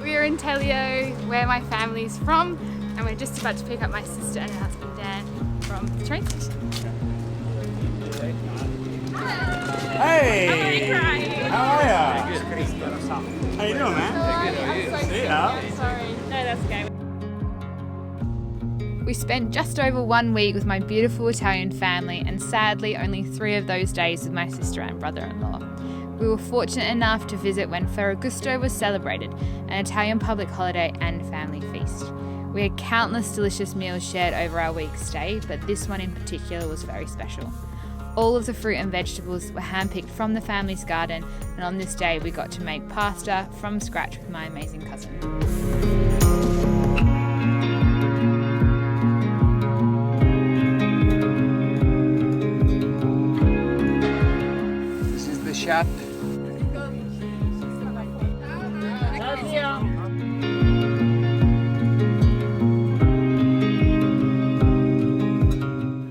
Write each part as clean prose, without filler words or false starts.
We're in Teglio, where my family's from, and we're just about to pick up my sister and her husband Dan from the train station. Hey! I'm already crying. How are ya? How you doing, man? I'm so See ya. sorry. No, that's okay. We spent just over 1 week with my beautiful Italian family, and sadly only 3 of those days with my sister and brother-in-law. We were fortunate enough to visit when Ferragosto was celebrated, an Italian public holiday and family feast. We had countless delicious meals shared over our week's stay, but this one in particular was very special. All of the fruit and vegetables were handpicked from the family's garden, and on this day we got to make pasta from scratch with my amazing cousin. This is the chef.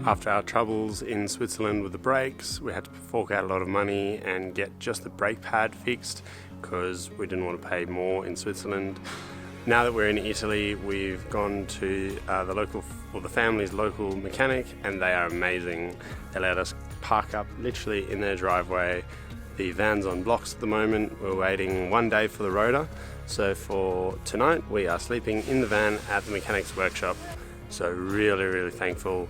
After our troubles in Switzerland with the brakes, we had to fork out a lot of money and get just the brake pad fixed because we didn't want to pay more in Switzerland. Now that we're in Italy, we've gone to the family's local mechanic, and they are amazing. They let us park up literally in their driveway. The van's on blocks at the moment. We're waiting 1 day for the rota. So for tonight, we are sleeping in the van at the mechanic's workshop. So really thankful.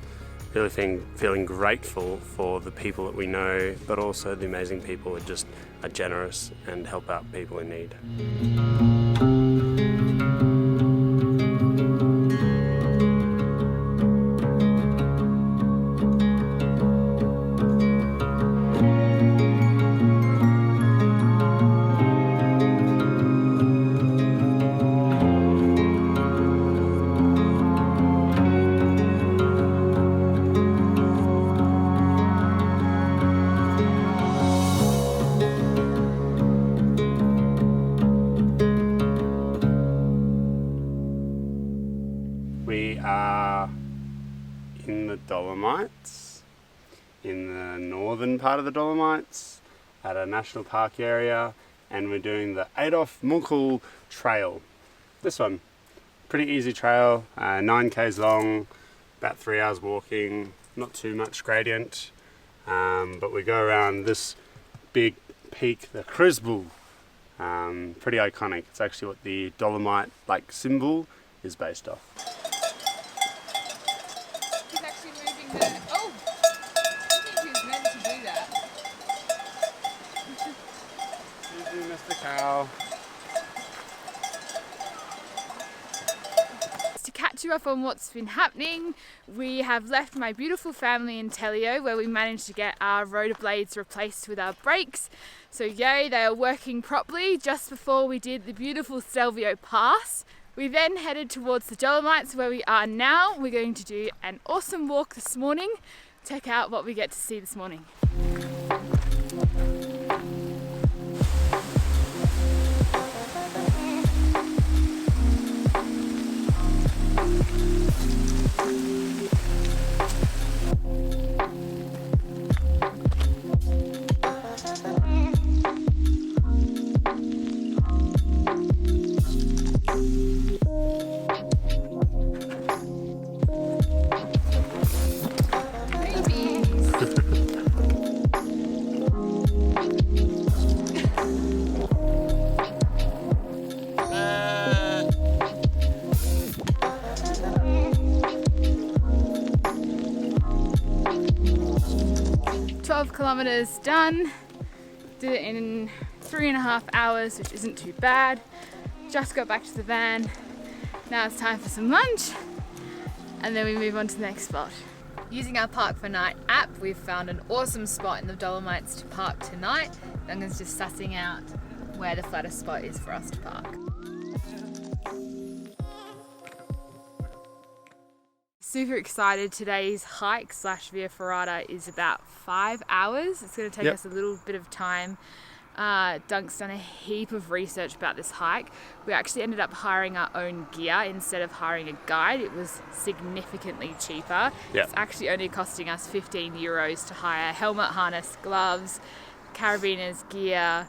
Really feeling grateful for the people that we know, but also the amazing people that just are generous and help out people in need. We are in the Dolomites, in the northern part of the Dolomites, at a national park area, and we're doing the Adolf Munkel Trail. This one, pretty easy trail, 9 k's long, about 3 hours walking, not too much gradient, but we go around this big peak, the Krizbul, pretty iconic. It's actually what the Dolomite symbol is based off. He's actually moving the... Oh! I think he was meant to do that. Easy, Mr. Cow. To catch you up on what's been happening, we have left my beautiful family in Teglio, where we managed to get our rotor blades replaced with our brakes. So yay, they are working properly just before we did the beautiful Stelvio Pass. We then headed towards the Dolomites, where we are now. We're going to do an awesome walk this morning. Check out what we get to see this morning. Kilometers done. Did it in 3.5 hours, which isn't too bad. Just got back to the van. Now it's time for some lunch, and then we move on to the next spot. Using our Park for Night app, we've found an awesome spot in the Dolomites to park tonight. Duncan's just sussing out where the flattest spot is for us to park. Super excited. Today's hike / Via Ferrata is about 5 hours. It's going to take us a little bit of time Dunc's done a heap of research about this hike. We actually ended up hiring our own gear instead of hiring a guide. It was significantly cheaper. Yeah. It's actually only costing us €15 to hire helmet, harness, gloves, carabiners, gear.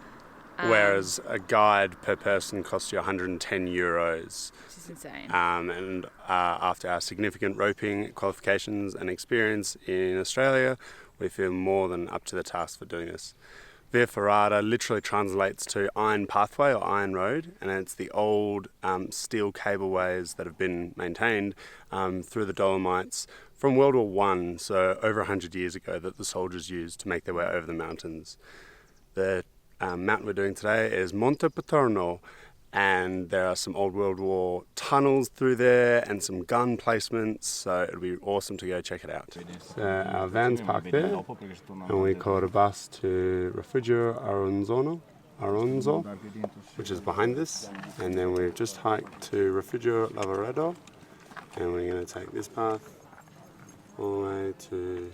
Whereas a guide per person costs you €110. Which is insane. And after our significant roping qualifications and experience in Australia, we feel more than up to the task for doing this. Via Ferrata literally translates to iron pathway or iron road, and it's the old steel cableways that have been maintained through the Dolomites from World War One, so over 100 years ago, that the soldiers used to make their way over the mountains. The mountain we're doing today is Monte Paterno, and there are some old World War tunnels through there and some gun placements, so it'll be awesome to go check it out. So our van's parked there, and we caught a bus to Refugio Aronzo, which is behind this, and then we've just hiked to Refugio Lavaredo, and we're going to take this path all the way to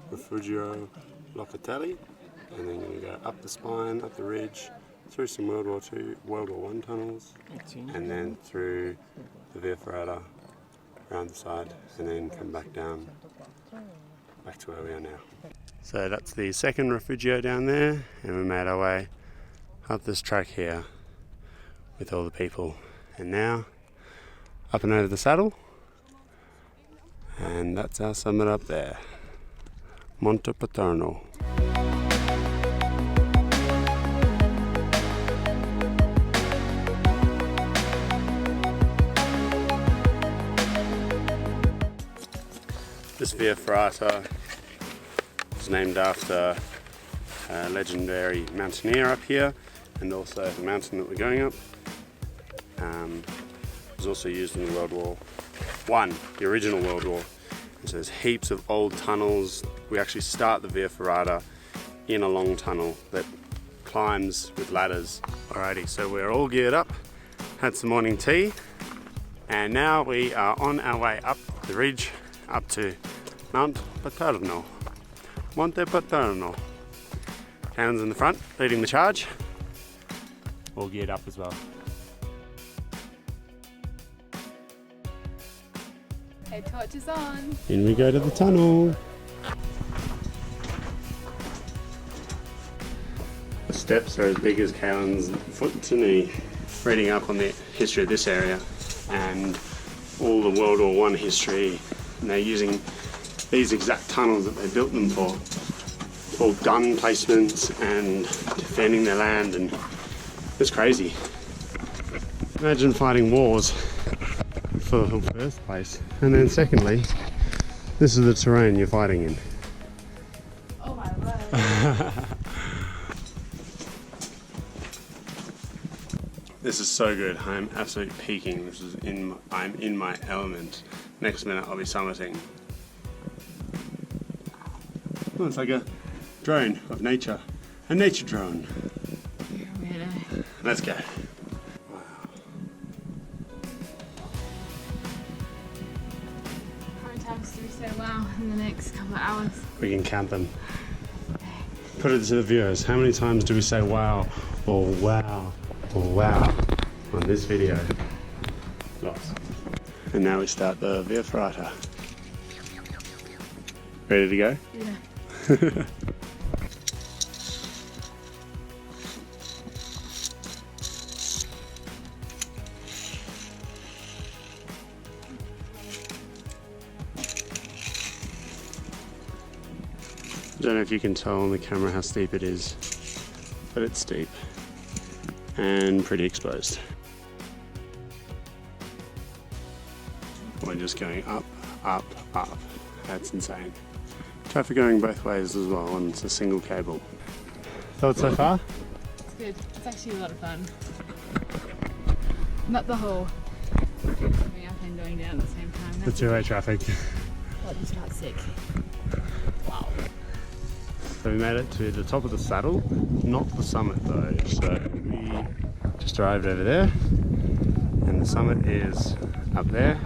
Refugio Locatelli, and then you go up the spine, up the ridge, through some World War II, World War I tunnels, and then through the Via Ferrata, around the side, and then come back down, back to where we are now. So that's the second refugio down there, and we made our way up this track here with all the people. And now, up and over the saddle, and that's our summit up there, Monte Paterno. This Via Ferrata is named after a legendary mountaineer up here, and also the mountain that we're going up. It was also used in World War I, the original World War. And so there's heaps of old tunnels. We actually start the Via Ferrata in a long tunnel that climbs with ladders. Alrighty, so we're all geared up, had some morning tea, and now we are on our way up the ridge up to Monte Paterno. Cannon's in the front, leading the charge. All geared up as well. Head torches on. In we go to the tunnel. The steps are as big as Caylin's foot to knee. Reading up on the history of this area and all the World War I history, and they're using these exact tunnels that they built them for gun placements and defending their land, and it's crazy. Imagine fighting wars for the first place, and then secondly, this is the terrain you're fighting in. Oh my word. This is so good. I'm absolutely peaking. I'm in my element. Next minute I'll be summiting. Oh, it's like a drone of nature. A nature drone. Really? Let's go. Wow. How many times do we say wow in the next couple of hours? We can count them. Put it to the viewers. How many times do we say wow or wow or wow on this video? Lots. And now we start the Via Ferrata. Ready to go? Yeah. I don't know if you can tell on the camera how steep it is, but it's steep and pretty exposed. We're just going up, up, up. That's insane. Traffic going both ways as well, and it's a single cable. Thoughts so far? It's good. It's actually a lot of fun. Not the whole going up and going down at the same time. The two-way traffic. I'll just start sick. Wow. So we made it to the top of the saddle, not the summit though. So we just arrived over there, and the summit is up there,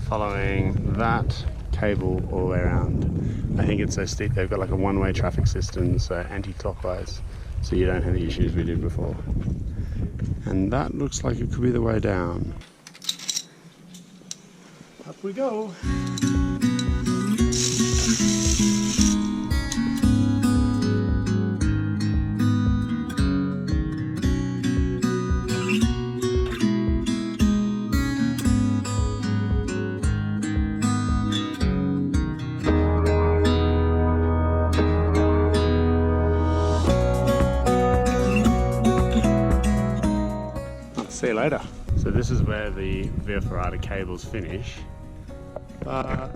following that cable all the way around. I think it's so steep they've got like a one-way traffic system, so anti-clockwise. so you don't have the issues we did before. And that looks like it could be the way down. Up we go. See you later. So this is where the Via Ferrata cables finish, but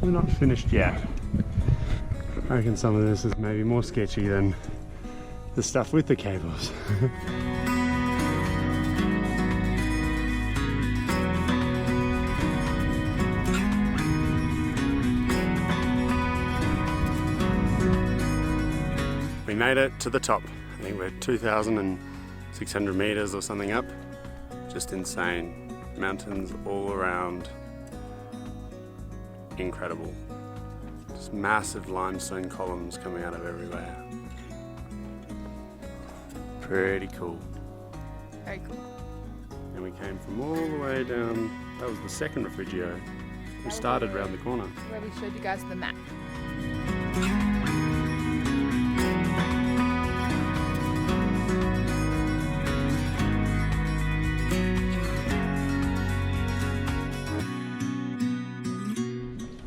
we're not finished yet. I reckon some of this is maybe more sketchy than the stuff with the cables. We made it to the top. I think we're 2,600 meters or something up. Just insane. Mountains all around. Incredible. Just massive limestone columns coming out of everywhere. Pretty cool. Very cool. And we came from all the way down. That was the second refugio. We started round the corner. Where we showed you guys the map.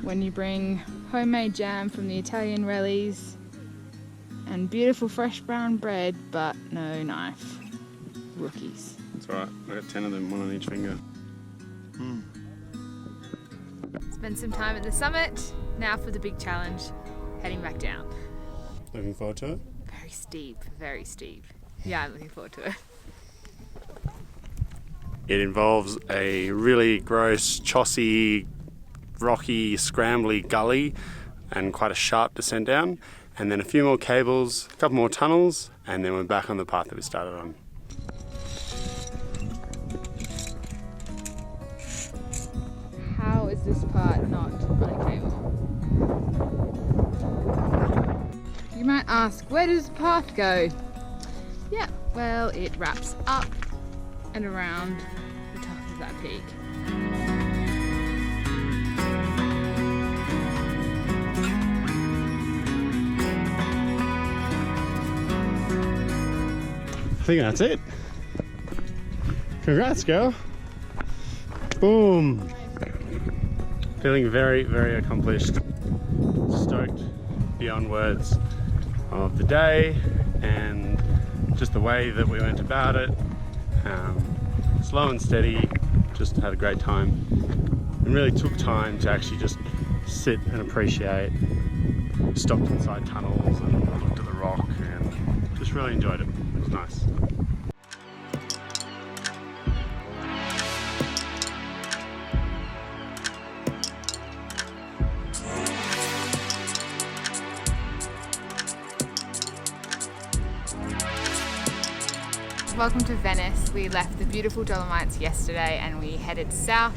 When you bring homemade jam from the Italian rallies and beautiful fresh brown bread, but no knife. Rookies. That's right, I got 10 of them, one on each finger. Spend some time at the summit, now for the big challenge, heading back down. Looking forward to it? Very steep, very steep. Yeah, I'm looking forward to it. It involves a really gross, chossy, rocky, scrambly gully and quite a sharp descent down, and then a few more cables, a couple more tunnels, and then we're back on the path that we started on. How is this part not on a cable? You might ask, where does the path go? Yeah, well, it wraps up and around the top of that peak. I think that's it. Congrats, girl. Boom. Feeling very, very accomplished. Stoked beyond words of the day and just the way that we went about it. Slow and steady, just had a great time. And really took time to actually just sit and appreciate. Stopped inside tunnels and looked at the rock and just really enjoyed it. It was nice. Welcome to Venice. We left the beautiful Dolomites yesterday and we headed south.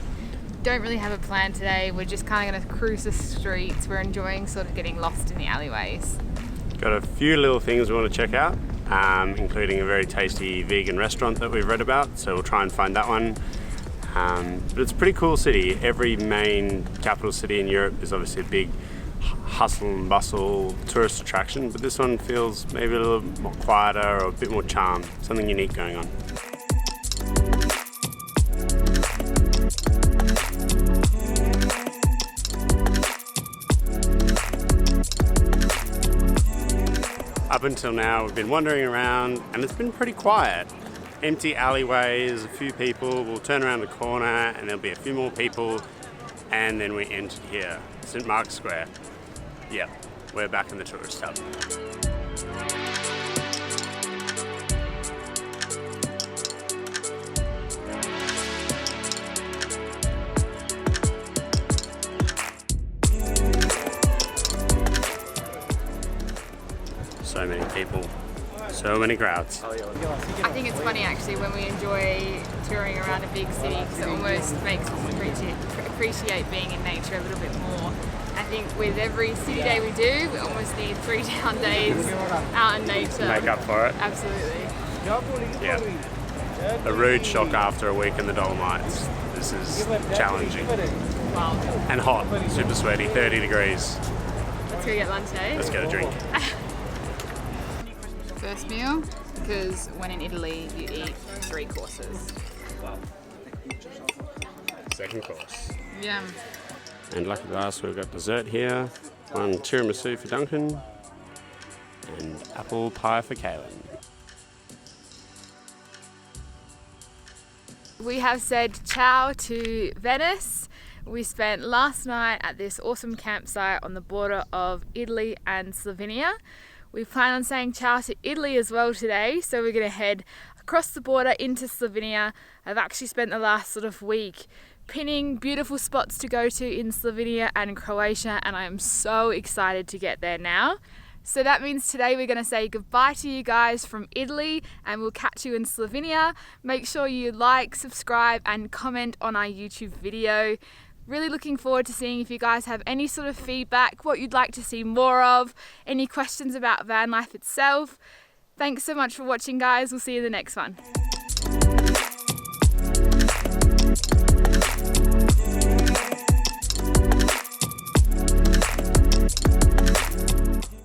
Don't really have a plan today. We're just kind of going to cruise the streets. We're enjoying sort of getting lost in the alleyways. Got a few little things we want to check out, including a very tasty vegan restaurant that we've read about, so we'll try and find that one. But it's a pretty cool city. Every main capital city in Europe is obviously a big hustle and bustle tourist attraction, but this one feels maybe a little more quieter or a bit more charm, something unique going on. Up until now we've been wandering around and it's been pretty quiet. Empty alleyways, a few people, we'll turn around the corner and there'll be a few more people and then we enter here, St. Mark's Square. Yep, we're back in the tourist hub. So many people, so many crowds. I think it's funny actually when we enjoy touring around a big city because it almost makes us appreciate being in nature a little bit more. I think with every city day we do, we almost need 3 down days out in nature. Make up for it. Absolutely. Yeah. A rude shock after a week in the Dolomites. This is challenging. Wow. And hot, super sweaty, 30 degrees. Let's go get lunch, eh? Let's get a drink. First meal, because when in Italy you eat 3 courses. Second course. Yeah. And lucky last, we've got dessert here. One tiramisu for Duncan. And apple pie for Caylin. We have said ciao to Venice. We spent last night at this awesome campsite on the border of Italy and Slovenia. We plan on saying ciao to Italy as well today, so we're going to head across the border into Slovenia. I've actually spent the last sort of week pinning beautiful spots to go to in Slovenia and Croatia, and I am so excited to get there now. So that means today we're going to say goodbye to you guys from Italy, and we'll catch you in Slovenia. Make sure you like, subscribe and comment on our YouTube video. Really looking forward to seeing if you guys have any sort of feedback, what you'd like to see more of, any questions about van life itself. Thanks so much for watching, guys. We'll see you in the next one.